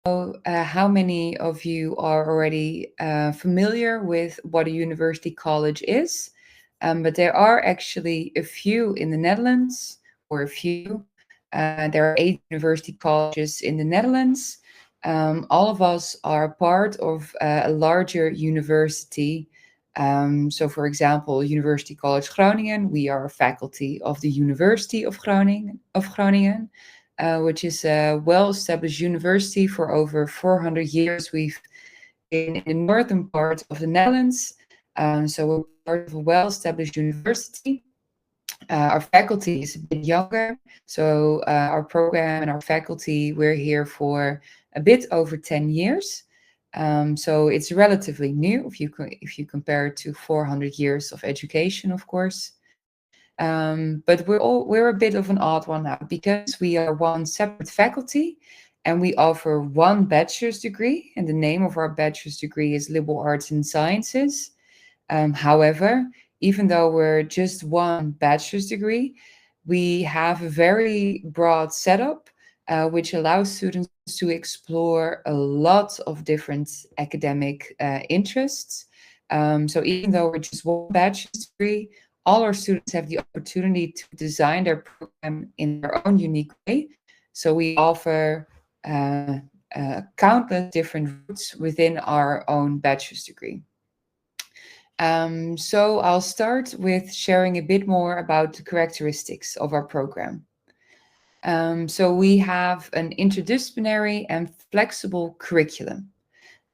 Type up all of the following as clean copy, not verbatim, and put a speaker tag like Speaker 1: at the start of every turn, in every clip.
Speaker 1: how many of you are already familiar with what a university college is, but there are actually a few in the Netherlands, or a few. There are 8 university colleges in the Netherlands. All of us are part of a larger university. So, for example, University College Groningen, we are a faculty of the University of Groningen, which is a well-established university. For over 400 years. We've been in the northern part of the Netherlands, so we're part of a well-established university. Our faculty is a bit younger, so our program and our faculty, we're here for a bit over 10 years. So it's relatively new if you compare it to 400 years of education, of course. But we're a bit of an odd one now because we are one separate faculty and we offer one bachelor's degree, and the name of our bachelor's degree is Liberal Arts and Sciences. However, even though we're just one bachelor's degree, we have a very broad setup, which allows students to explore a lot of different academic interests. So even though we're just one bachelor's degree, all our students have the opportunity to design their program in their own unique way. So we offer countless different routes within our own bachelor's degree. So I'll start with sharing a bit more about the characteristics of our program. So we have an interdisciplinary and flexible curriculum.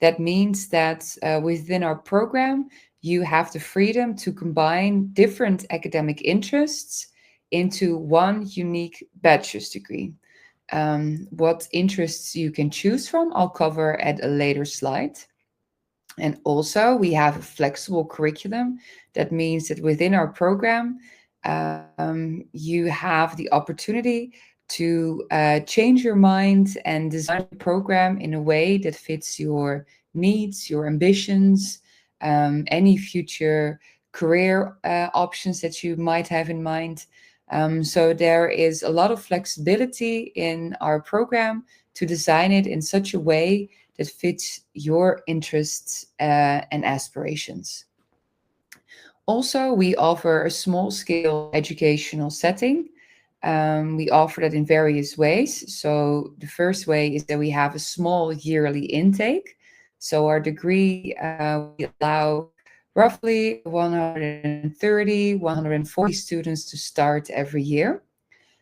Speaker 1: That means that within our program, you have the freedom to combine different academic interests into one unique bachelor's degree. What interests you can choose from, I'll cover at a later slide. And also, we have a flexible curriculum. That means that within our program, you have the opportunity to change your mind and design a program in a way that fits your needs, your ambitions, any future career options that you might have in mind. So there is a lot of flexibility in our program to design it in such a way that fits your interests and aspirations. Also, we offer a small-scale educational setting. We offer that in various ways. So the first way is that we have a small yearly intake. So our degree, we allow roughly 130, 140 students to start every year.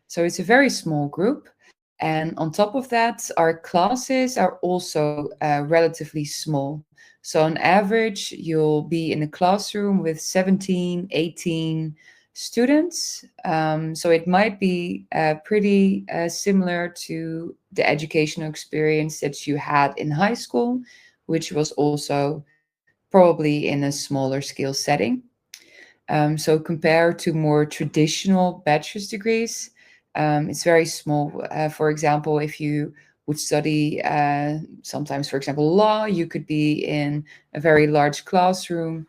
Speaker 1: So it's a very small group. And on top of that, our classes are also relatively small. So on average, you'll be in a classroom with 17, 18 students. So it might be pretty similar to the educational experience that you had in high school, which was also probably in a smaller scale setting. So compared to more traditional bachelor's degrees, it's very small. For example, if you would study sometimes, for example, law, you could be in a very large classroom.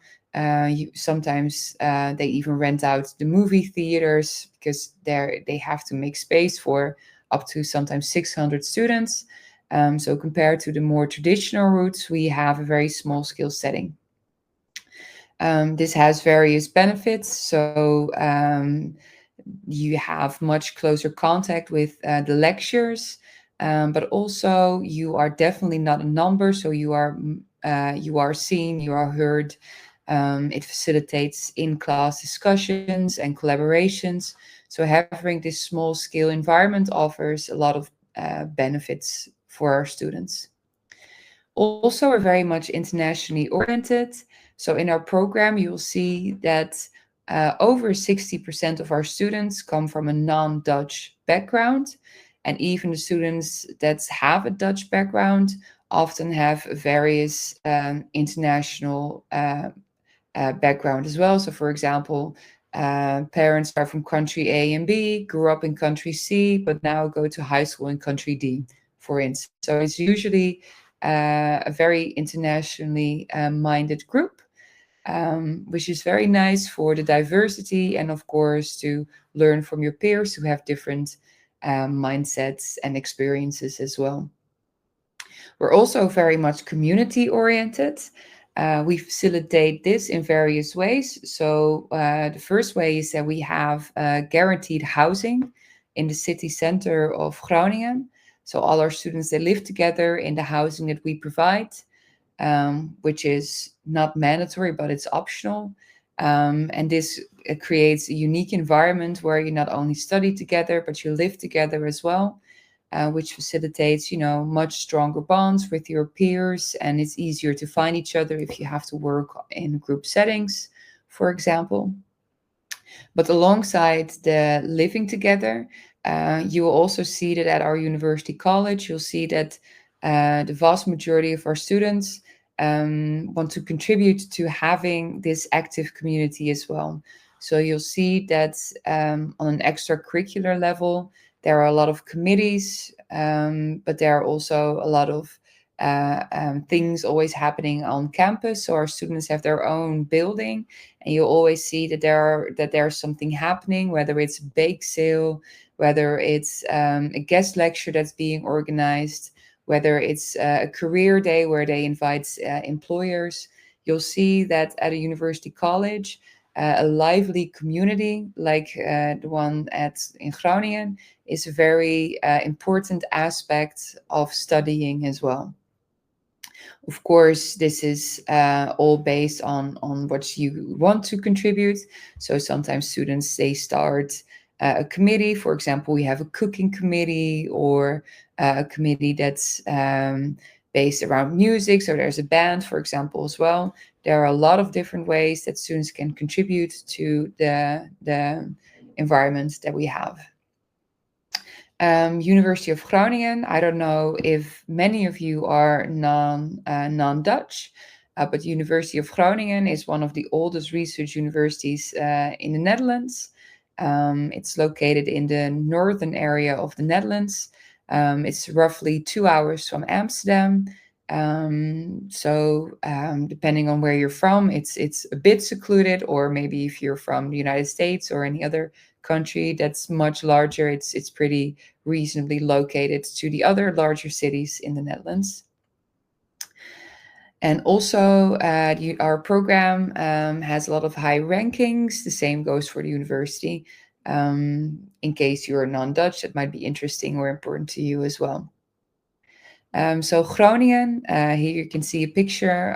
Speaker 1: Sometimes they even rent out the movie theaters because they have to make space for up to sometimes 600 students. So compared to the more traditional routes, we have a very small scale setting. This has various benefits. So you have much closer contact with the lectures, but also you are definitely not a number. So you are seen, you are heard. It facilitates in-class discussions and collaborations. So having this small-scale environment offers a lot of benefits for our students. Also, we're very much internationally oriented. So in our program, you'll see that over 60% of our students come from a non-Dutch background. And even the students that have a Dutch background often have various international background as well. So for example, parents are from country A and B, grew up in country C, but now go to high school in country D, for instance. So it's usually a very internationally minded group, which is very nice for the diversity and, of course, to learn from your peers who have different mindsets and experiences as well. We're also very much community oriented. We facilitate this in various ways. So the first way is that we have guaranteed housing in the city center of Groningen. So all our students, they live together in the housing that we provide, which is not mandatory, but it's optional. And this creates a unique environment where you not only study together, but you live together as well, which facilitates, much stronger bonds with your peers. And it's easier to find each other if you have to work in group settings, for example. But alongside the living together, you will also see that at our university college, you'll see that the vast majority of our students want to contribute to having this active community as well. So you'll see that on an extracurricular level, there are a lot of committees, but there are also a lot of things always happening on campus. So our students have their own building, and you always see that there's something happening, whether it's a bake sale, whether it's a guest lecture that's being organized, whether it's a career day where they invite employers. You'll see that at a university college, a lively community like the one in Groningen is a very important aspect of studying as well. Of course, this is all based on what you want to contribute. So sometimes students, they start a committee. For example, we have a cooking committee, or a committee that's based around music. So there's a band, for example, as well. There are a lot of different ways that students can contribute to the environment that we have. University of Groningen. I don't know if many of you are non-Dutch, but University of Groningen is one of the oldest research universities in the Netherlands. It's located in the northern area of the Netherlands. It's roughly 2 hours from Amsterdam. So depending on where you're from, it's a bit secluded, or maybe if you're from the United States or any other country that's much larger, it's pretty reasonably located to the other larger cities in the Netherlands. And also, our program has a lot of high rankings. The same goes for the university. In case you're non-Dutch, that might be interesting or important to you as well. So Groningen, here you can see a picture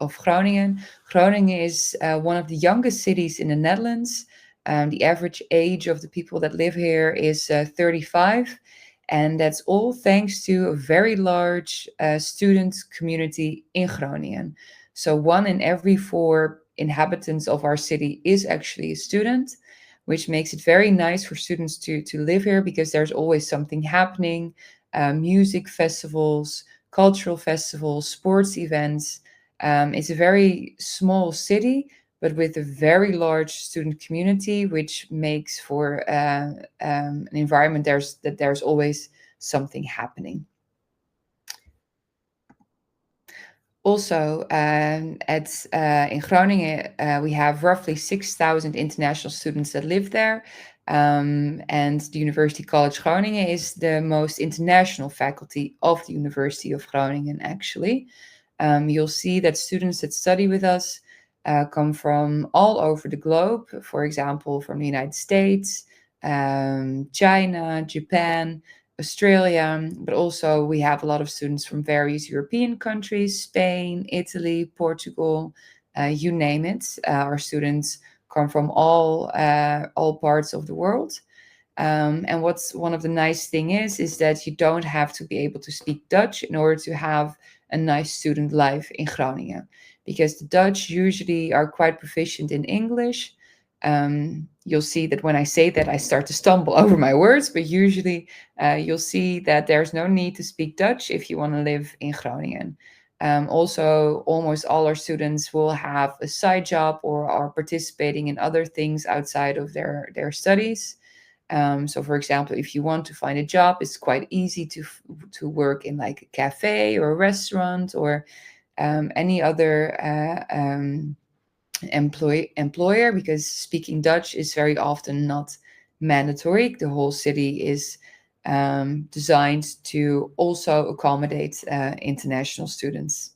Speaker 1: of Groningen. Groningen is one of the youngest cities in the Netherlands. The average age of the people that live here is 35. And that's all thanks to a very large student community in Groningen. So 1 in every 4 inhabitants of our city is actually a student, which makes it very nice for students to live here, because there's always something happening. Music festivals, cultural festivals, sports events. It's a very small city, but with a very large student community, which makes for an environment there's always something happening. Also, in Groningen, we have roughly 6,000 international students that live there. And the University College Groningen is the most international faculty of the University of Groningen, actually. You'll see that students that study with us come from all over the globe, for example, from the United States, China, Japan, Australia, but also we have a lot of students from various European countries, Spain, Italy, Portugal, you name it. Our students come from all parts of the world. And what's one of the nice thing is that you don't have to be able to speak Dutch in order to have a nice student life in Groningen, because the Dutch usually are quite proficient in English. You'll see that when I say that, I start to stumble over my words, but usually you'll see that there's no need to speak Dutch if you want to live in Groningen. Also, almost all our students will have a side job or are participating in other things outside of their studies. So, for example, if you want to find a job, it's quite easy to work in like a cafe or a restaurant or any other employer, because speaking Dutch is very often not mandatory. The whole city is designed to also accommodate international students.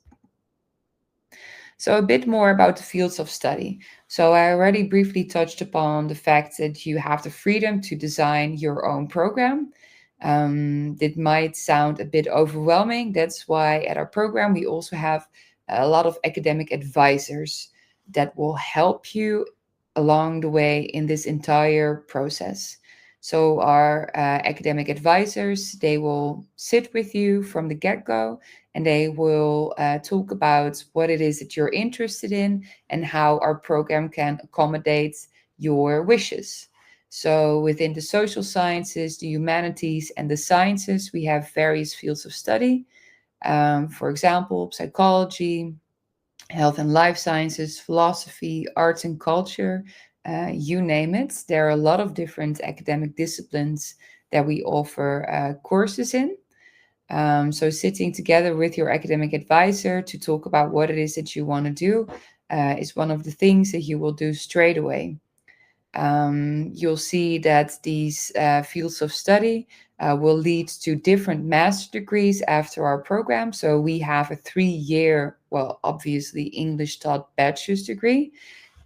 Speaker 1: So a bit more about the fields of study. So I already briefly touched upon the fact that you have the freedom to design your own program. It might sound a bit overwhelming. That's why at our program we also have a lot of academic advisors that will help you along the way in this entire process. So our academic advisors, they will sit with you from the get-go, and they will talk about what it is that you're interested in and how our program can accommodate your wishes. So within the social sciences, the humanities, and the sciences, we have various fields of study. For example, psychology, health and life sciences, philosophy, arts and culture, you name it. There are a lot of different academic disciplines that we offer courses in. So sitting together with your academic advisor to talk about what it is that you want to do is one of the things that you will do straight away. You'll see that these fields of study will lead to different master degrees after our program. So we have a 3-year, well, obviously English taught bachelor's degree,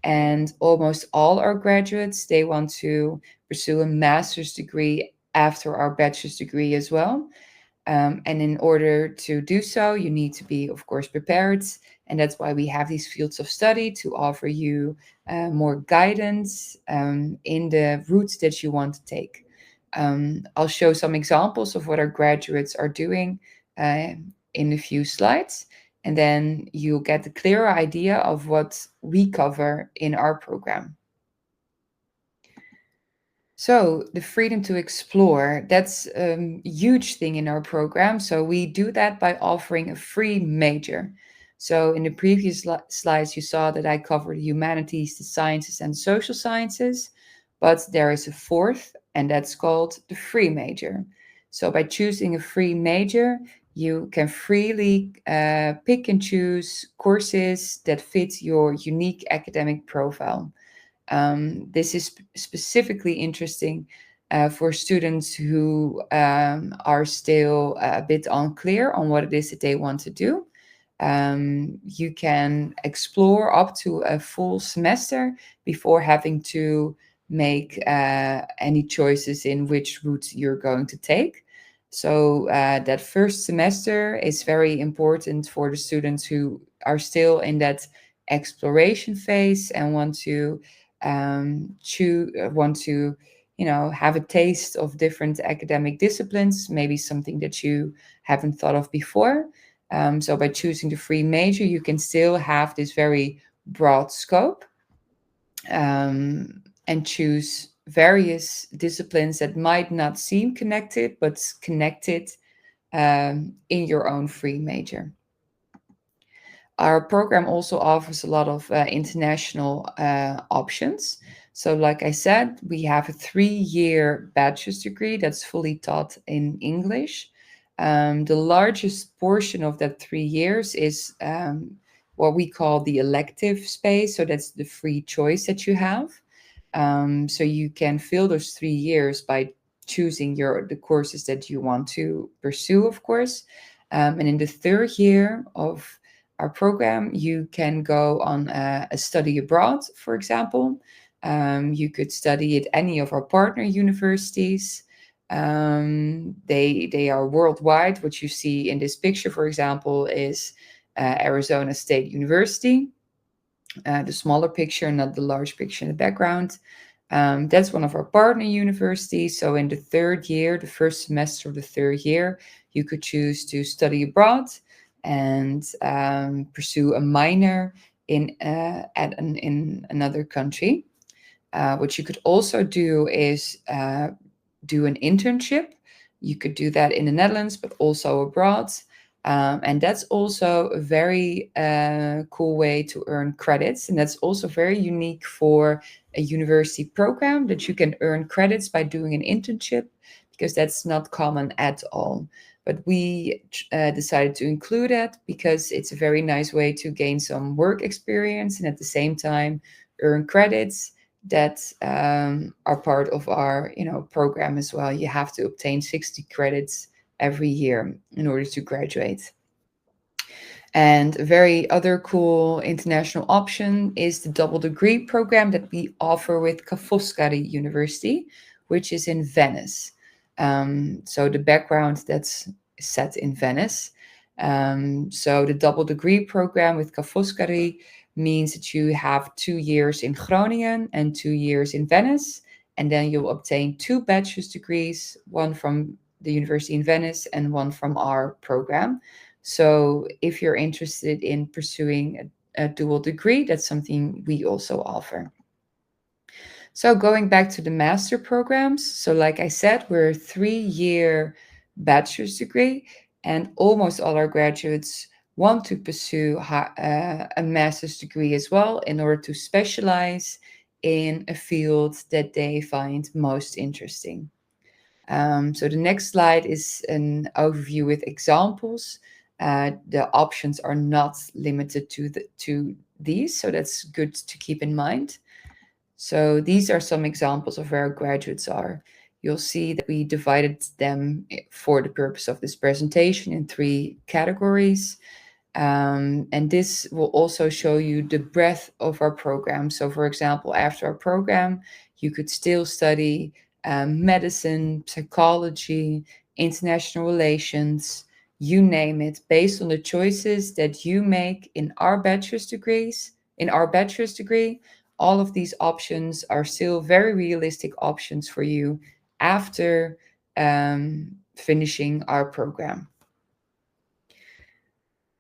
Speaker 1: and almost all our graduates, they want to pursue a master's degree after our bachelor's degree as well. And in order to do so, you need to be, of course, prepared. And that's why we have these fields of study to offer you more guidance in the routes that you want to take. I'll show some examples of what our graduates are doing in a few slides. And then you'll get a clearer idea of what we cover in our program. So the freedom to explore, that's a huge thing in our program. So we do that by offering a free major. So in the previous slides, you saw that I covered the humanities, the sciences, and social sciences, but there is a fourth, and that's called the free major. So by choosing a free major, you can freely pick and choose courses that fit your unique academic profile. This is specifically interesting for students who are still a bit unclear on what it is that they want to do. You can explore up to a full semester before having to make any choices in which route you're going to take. So that first semester is very important for the students who are still in that exploration phase and want to have a taste of different academic disciplines, maybe something that you haven't thought of before. So by choosing the free major, you can still have this very broad scope and choose various disciplines that might not seem connected, but connected in your own free major. Our program also offers a lot of international options. So like I said, we have a 3-year bachelor's degree that's fully taught in English. The largest portion of that 3 years is what we call the elective space. So that's the free choice that you have. So you can fill those 3 years by choosing the courses that you want to pursue, of course. And in the 3rd year of our program, you can go on a study abroad, for example. You could study at any of our partner universities. They are worldwide. What you see in this picture, for example, is Arizona State University. The smaller picture, not the large picture in the background. That's one of our partner universities. So in the 3rd year, the first semester of the 3rd year, you could choose to study abroad and pursue a minor in another country. What you could also do is do an internship. You could do that in the Netherlands, but also abroad. And that's also a very cool way to earn credits. And that's also very unique for a university program, that you can earn credits by doing an internship, because that's not common at all. But we decided to include it because it's a very nice way to gain some work experience and at the same time earn credits, that are part of our program as well. You have to obtain 60 credits every year in order to graduate. And a very other cool international option is the double degree program that we offer with Ca' Foscari University, which is in Venice. So the background that's set in Venice. So the double degree program with Ca' Foscari means that you have 2 years in Groningen and 2 years in Venice, and then you'll obtain 2 bachelor's degrees, one from the university in Venice and one from our program. So if you're interested in pursuing a dual degree, that's something we also offer. So going back to the master programs, so like I said, we're a 3-year bachelor's degree, and almost all our graduates want to pursue a master's degree as well in order to specialize in a field that they find most interesting. So the next slide is an overview with examples. The options are not limited to these, so that's good to keep in mind. So these are some examples of where our graduates are. You'll see that we divided them for the purpose of this presentation in 3 categories. And this will also show you the breadth of our program. So for example, after our program, you could still study medicine, psychology, international relations, you name it, based on the choices that you make in our bachelor's degree. All of these options are still very realistic options for you after finishing our program.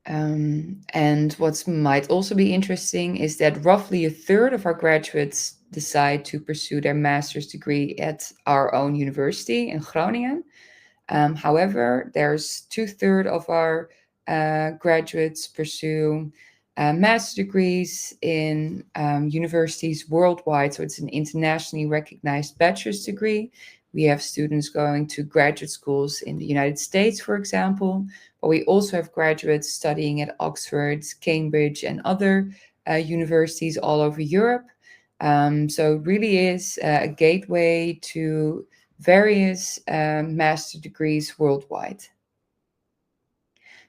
Speaker 1: And what might also be interesting is that roughly a third of our graduates decide to pursue their master's degree at our own university in Groningen. However, there's 2/3 of our graduates pursue master's degrees in universities worldwide. So it's an internationally recognized bachelor's degree. We have students going to graduate schools in the United States, for example, but we also have graduates studying at Oxford, Cambridge, and other universities all over Europe. So it really is a gateway to various master degrees worldwide.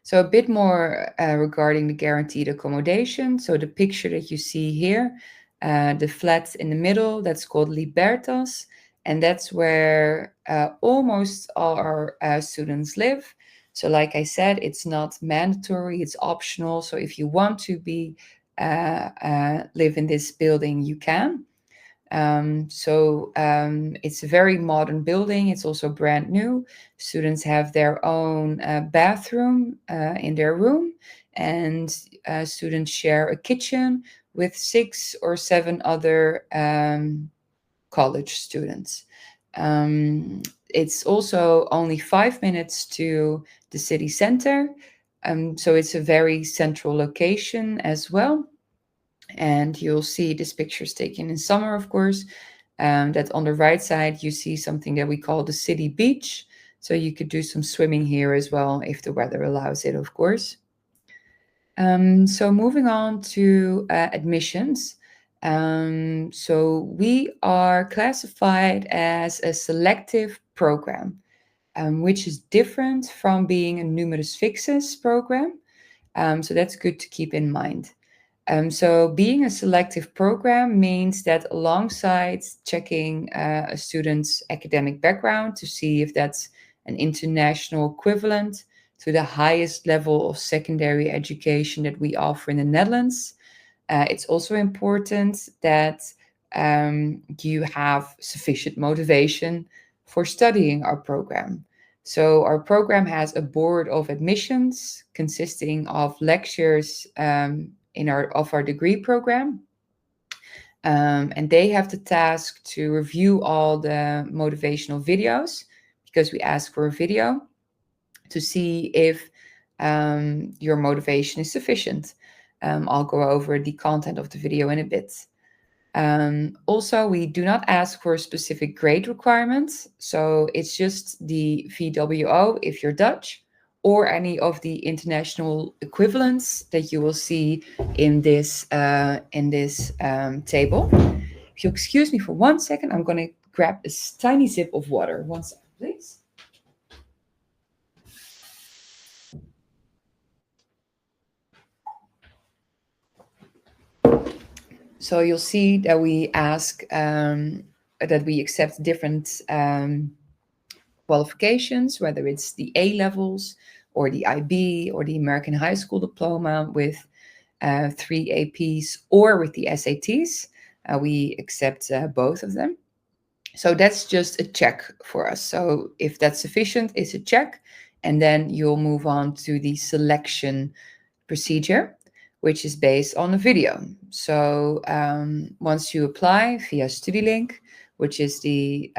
Speaker 1: So a bit more regarding the guaranteed accommodation. So the picture that you see here, the flat in the middle, that's called Libertas. And that's where almost all our students live. So like I said, it's not mandatory, it's optional. So if you want to live in this building, you can. It's a very modern building. It's also brand new. Students have their own bathroom in their room, and students share a kitchen with 6 or 7 other college students. It's also only 5 minutes to the city center. So it's a very central location as well. And you'll see this picture is taken in summer, of course. That on the right side, you see something that we call the city beach. So you could do some swimming here as well, if the weather allows it, of course. So moving on to admissions. So we are classified as a selective program, which is different from being a numerus fixus program. So that's good to keep in mind. So being a selective program means that alongside checking a student's academic background to see if that's an international equivalent to the highest level of secondary education that we offer in the Netherlands, it's also important that you have sufficient motivation for studying our program. So our program has a board of admissions consisting of lectures of our degree program. And they have the task to review all the motivational videos, because we ask for a video to see if your motivation is sufficient. I'll go over the content of the video in a bit. Also, we do not ask for specific grade requirements. So it's just the VWO if you're Dutch, or any of the international equivalents that you will see in this table. If you excuse me for 1 second, I'm going to grab a tiny sip of water. 1 second, please. So you'll see that we ask that we accept different qualifications, whether it's the A levels or the IB or the American High School Diploma with 3 APs or with the SATs. We accept both of them. So that's just a check for us. So if that's sufficient, it's a check. And then you'll move on to the selection procedure, which is based on a video. So once you apply via StudyLink, which is the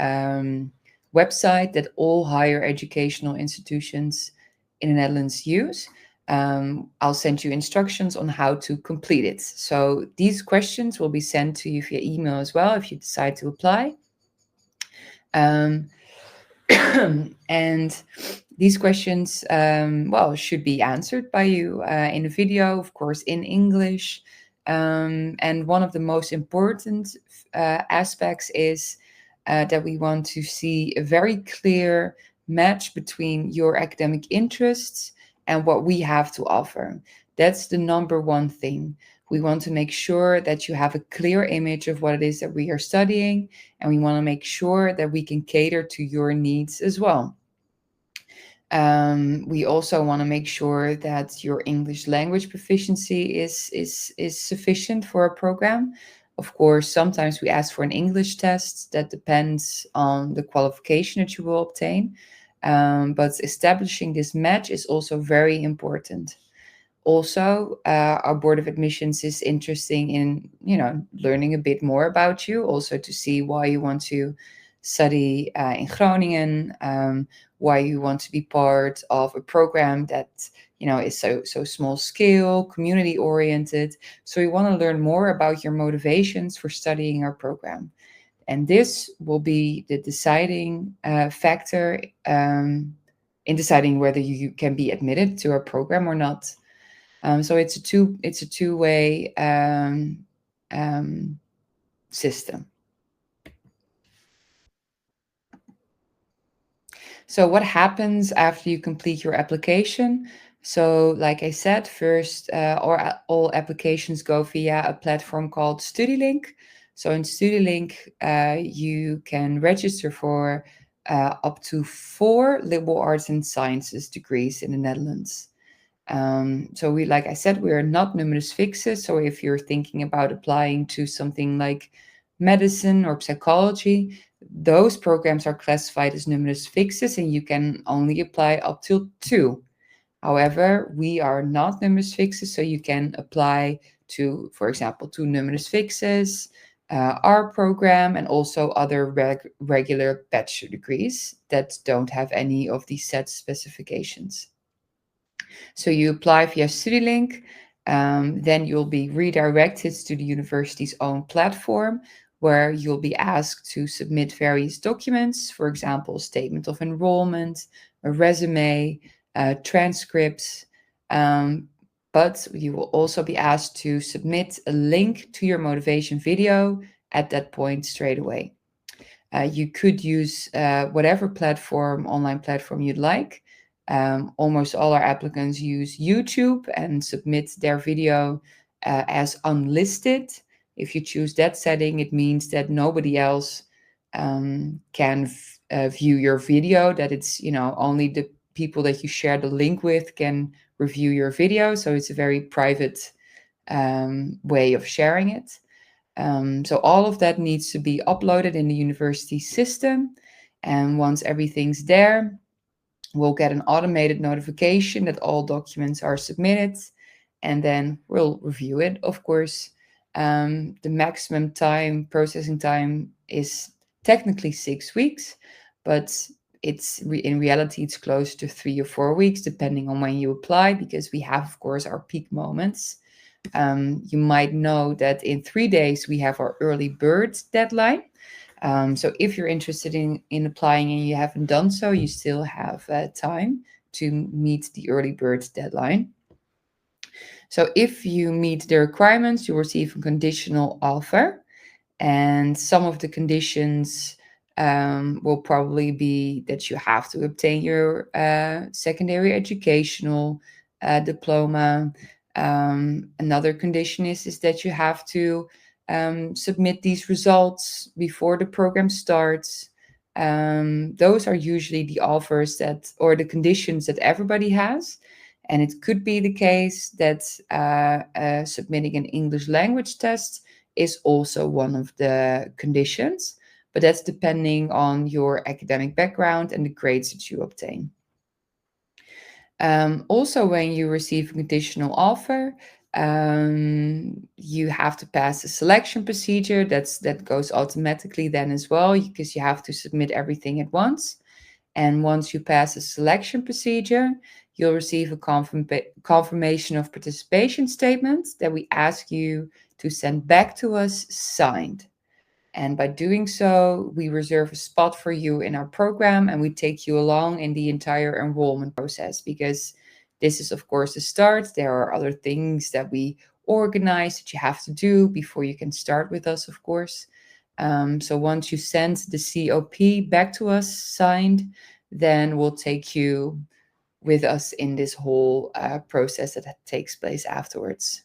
Speaker 1: website that all higher educational institutions in the Netherlands use, I'll send you instructions on how to complete it. So these questions will be sent to you via email as well if you decide to apply. And these questions, should be answered by you in a video, of course, in English. And one of the most important aspects is that we want to see a very clear match between your academic interests and what we have to offer. That's the number one thing. We want to make sure that you have a clear image of what it is that we are studying, and we want to make sure that we can cater to your needs as well. We also want to make sure that your English language proficiency is sufficient for a program. Of course, sometimes we ask for an English test. That depends on the qualification that you will obtain. But establishing this match is also very important. Also, our Board of Admissions is interested in, learning a bit more about you, also to see why you want to study in Groningen, why you want to be part of a program that, is so small scale, community oriented. So we want to learn more about your motivations for studying our program. And this will be the deciding factor in deciding whether you can be admitted to our program or not. So it's a two-way system. So what happens after you complete your application? So like I said, first, all applications go via a platform called StudyLink. So in StudyLink, you can register for up to 4 liberal arts and sciences degrees in the Netherlands. So like I said, we are not numerus fixus. So if you're thinking about applying to something like medicine or psychology, those programs are classified as numerus fixus and you can only apply up to 2. However, we are not numerus fixus, so you can apply to, for example, to numerus fixus, our program, and also other regular bachelor degrees that don't have any of these set specifications. So you apply via StudyLink, then you'll be redirected to the university's own platform where you'll be asked to submit various documents, for example, statement of enrollment, a resume, transcripts, but you will also be asked to submit a link to your motivation video at that point straight away. You could use whatever online platform you'd like. Almost all our applicants use YouTube and submit their video as unlisted. If you choose that setting, it means that nobody else can view your video, that it's, only the people that you share the link with can review your video. So it's a very private way of sharing it. So all of that needs to be uploaded in the university system. And once everything's there, we'll get an automated notification that all documents are submitted, and then we'll review it, of course. The maximum processing time is technically 6 weeks, but in reality, it's close to 3 or 4 weeks, depending on when you apply, because we have, of course, our peak moments. You might know that in 3 days, we have our early bird deadline. So if you're interested in applying and you haven't done so, you still have time to meet the early bird deadline. So if you meet the requirements, you receive a conditional offer. And some of the conditions will probably be that you have to obtain your secondary educational diploma. Another condition is that you have to submit these results before the program starts. Those are usually the offers that, or the conditions that everybody has. And it could be the case that submitting an English language test is also one of the conditions, but that's depending on your academic background and the grades that you obtain. Also, when you receive a conditional offer, you have to pass a selection procedure. That goes automatically then as well, because you have to submit everything at once. And once you pass a selection procedure, you'll receive a confirmation of participation statement that we ask you to send back to us signed. And by doing so, we reserve a spot for you in our program and we take you along in the entire enrollment process, because this is, of course, the start. There are other things that we organize that you have to do before you can start with us, of course. So once you send the COP back to us signed, then we'll take you with us in this whole process that takes place afterwards.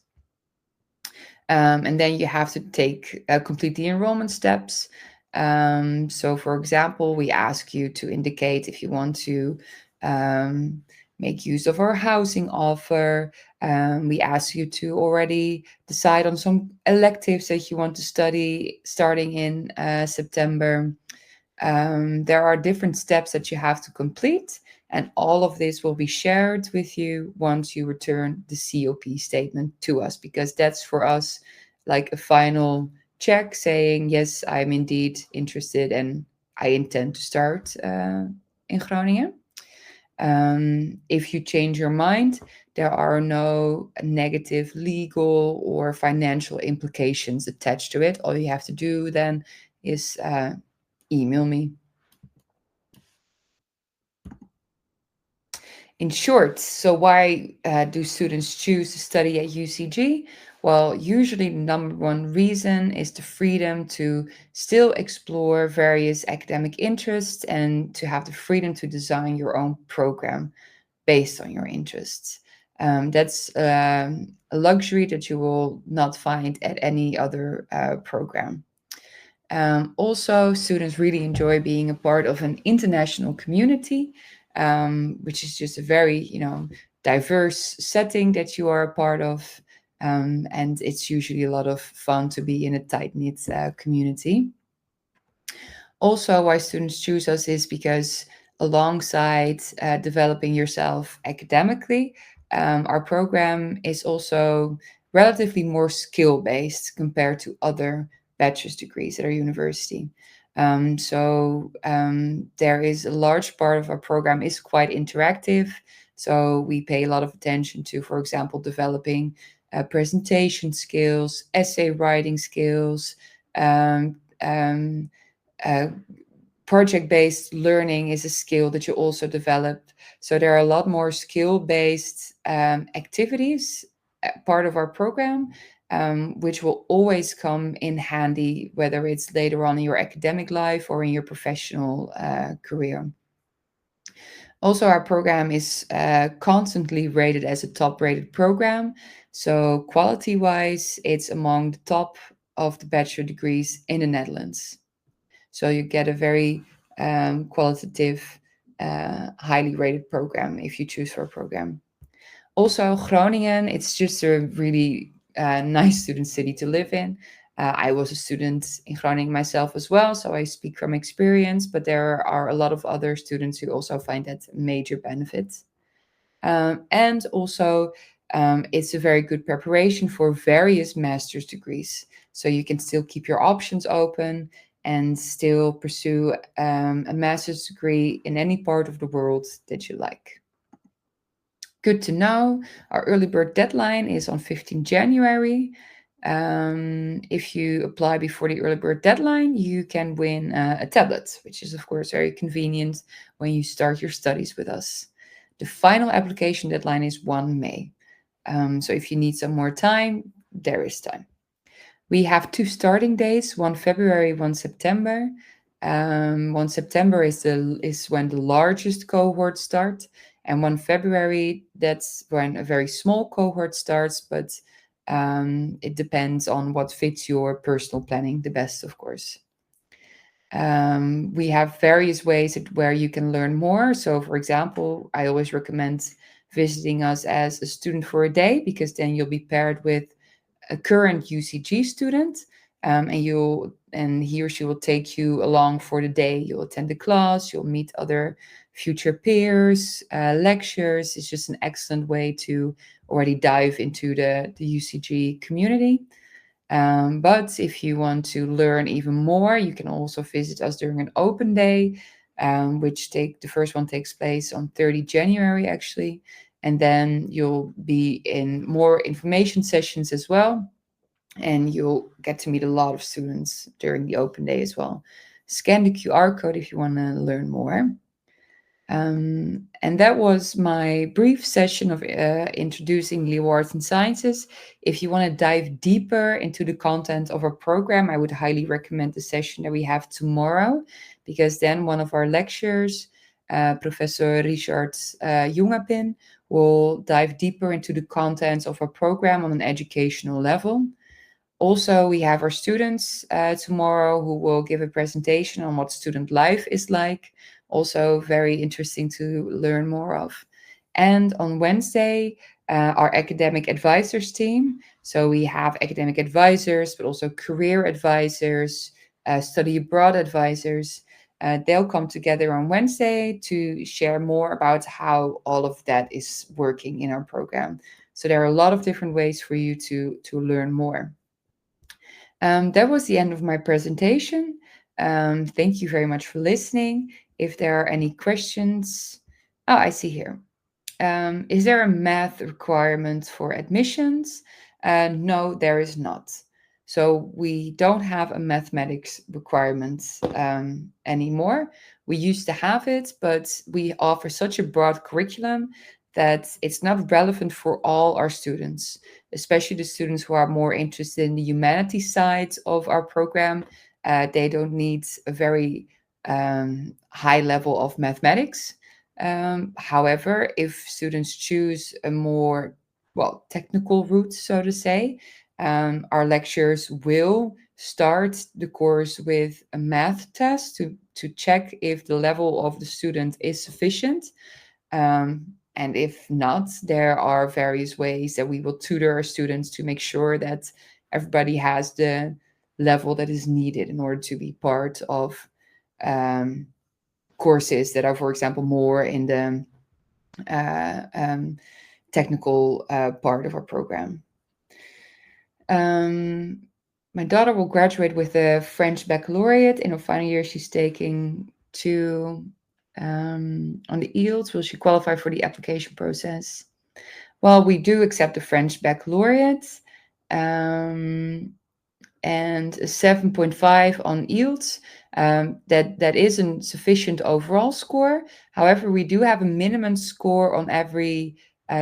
Speaker 1: And then you have to complete the enrollment steps. So, for example, we ask you to indicate if you want to make use of our housing offer. We ask you to already decide on some electives that you want to study starting in September. There are different steps that you have to complete, and all of this will be shared with you once you return the COP statement to us, because that's for us like a final check saying, yes, I'm indeed interested and I intend to start in Groningen. If you change your mind, there are no negative legal or financial implications attached to it. All you have to do then is email me. In short, so why do students choose to study at UCG? Well, usually the number one reason is the freedom to still explore various academic interests and to have the freedom to design your own program based on your interests. That's a luxury that you will not find at any other program. Also, students really enjoy being a part of an international community, which is just a very, diverse setting that you are a part of. And it's usually a lot of fun to be in a tight-knit community. Also, why students choose us is because alongside developing yourself academically, our program is also relatively more skill-based compared to other bachelor's degrees at our university. There is a large part of our program is quite interactive. So we pay a lot of attention to, for example, developing presentation skills, essay writing skills, uh, project-based learning is a skill that you also develop. So there are a lot more skill-based activities part of our program, which will always come in handy, whether it's later on in your academic life or in your professional career. Also, our program is constantly rated as a top-rated program. So quality-wise, it's among the top of the bachelor degrees in the Netherlands. So you get a very qualitative, highly rated program if you choose for a program. Also, Groningen, it's just a really nice student city to live in. I was a student in Groningen myself as well, so I speak from experience, but there are a lot of other students who also find that a major benefit. And also, it's a very good preparation for various master's degrees. So you can still keep your options open and still pursue a master's degree in any part of the world that you like. Good to know. Our early bird deadline is on 15 January. If you apply before the early bird deadline, you can win a tablet, which is, of course, very convenient when you start your studies with us. The final application deadline is 1 May. So if you need some more time, there is time. We have 2 starting dates, one February, one September. 1 September is when the largest cohort starts, and 1 February, that's when a very small cohort starts, but it depends on what fits your personal planning the best, of course. We have various ways where you can learn more. So, for example, I always recommend visiting us as a student for a day, because then you'll be paired with a current UCG student, and he or she will take you along for the day. You'll attend the class, you'll meet other future peers, lectures. It's just an excellent way to already dive into the UCG community. But if you want to learn even more, you can also visit us during an open day, the first one takes place on 30 January actually, and then you'll be in more information sessions as well, and you'll get to meet a lot of students during the open day as well. Scan the QR code if you want to learn more. And that was my brief session of introducing liberal arts and sciences. If you want to dive deeper into the content of our program, I would highly recommend the session that we have tomorrow, because then one of our lecturers, Professor Richard Jungapin, will dive deeper into the contents of our program on an educational level. Also, we have our students tomorrow who will give a presentation on what student life is like. Also very interesting to learn more of. And on Wednesday, our academic advisors team. So we have academic advisors, but also career advisors, study abroad advisors. They'll come together on Wednesday to share more about how all of that is working in our program. So there are a lot of different ways for you to learn more. That was the end of my presentation. Thank you very much for listening. If there are any questions, I see here. Is there a math requirement for admissions? No, there is not. So we don't have a mathematics requirement anymore. We used to have it, but we offer such a broad curriculum that it's not relevant for all our students, especially the students who are more interested in the humanities side of our program. They don't need a very high level of mathematics. However, if students choose a more, technical route, so to say, our lecturers will start the course with a math test to check if the level of the student is sufficient. And if not, there are various ways that we will tutor our students to make sure that everybody has the level that is needed in order to be part of courses that are, for example, more in the technical part of our program. My daughter will graduate with a French baccalaureate. In her final year, she's taking two on the IELTS. Will she qualify for the application process? Well, we do accept the French baccalaureate and a 7.5 on IELTS. That isn't sufficient overall score. However, we do have a minimum score on every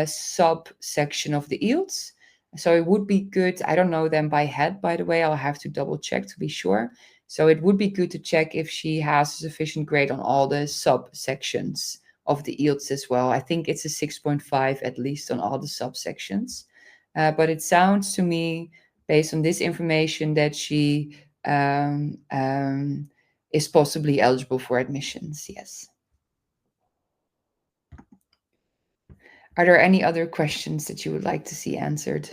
Speaker 1: subsection of the IELTS. So it would be good. I don't know them by head, by the way. I'll have to double check to be sure. So it would be good to check if she has a sufficient grade on all the subsections of the IELTS as well. I think it's a 6.5 at least on all the subsections. But it sounds to me, based on this information, that she is possibly eligible for admissions. Yes. Are there any other questions that you would like to see answered?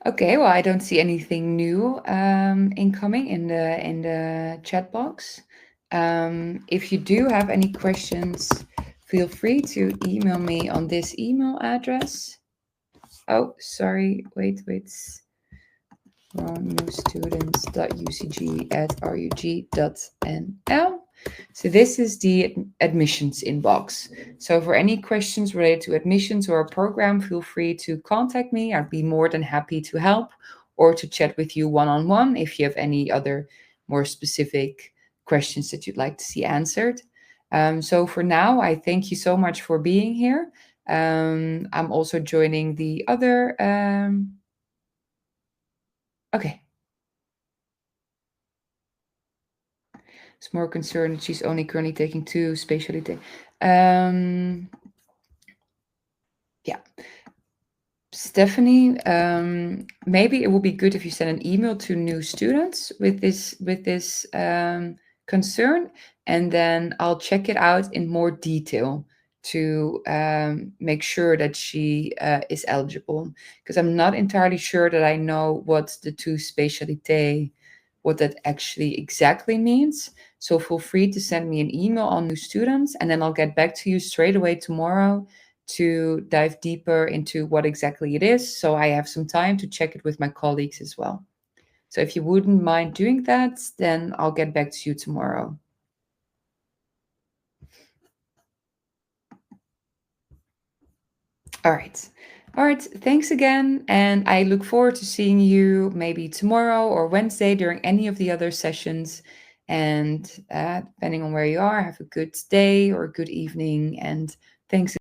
Speaker 1: Okay, well, I don't see anything new incoming in the chat box. If you do have any questions, feel free to email me on this email address. Oh, sorry, wait. Newstudents.ucg@rug.nl. So this is the admissions inbox. So for any questions related to admissions or our program, feel free to contact me. I'd be more than happy to help or to chat with you one-on-one if you have any other more specific questions that you'd like to see answered. So for now, I thank you so much for being here. I'm also joining the other. Okay. It's more concerned that she's only currently taking two specialty. Yeah. Stephanie, maybe it would be good if you send an email to new students with this concern, and then I'll check it out in more detail to make sure that she is eligible. Because I'm not entirely sure that I know what the two spécialités, what that actually exactly means. So feel free to send me an email on new students, and then I'll get back to you straight away tomorrow to dive deeper into what exactly it is, so I have some time to check it with my colleagues as well. So if you wouldn't mind doing that, then I'll get back to you tomorrow. All right. All right. Thanks again. And I look forward to seeing you maybe tomorrow or Wednesday during any of the other sessions. And depending on where you are, have a good day or a good evening. And thanks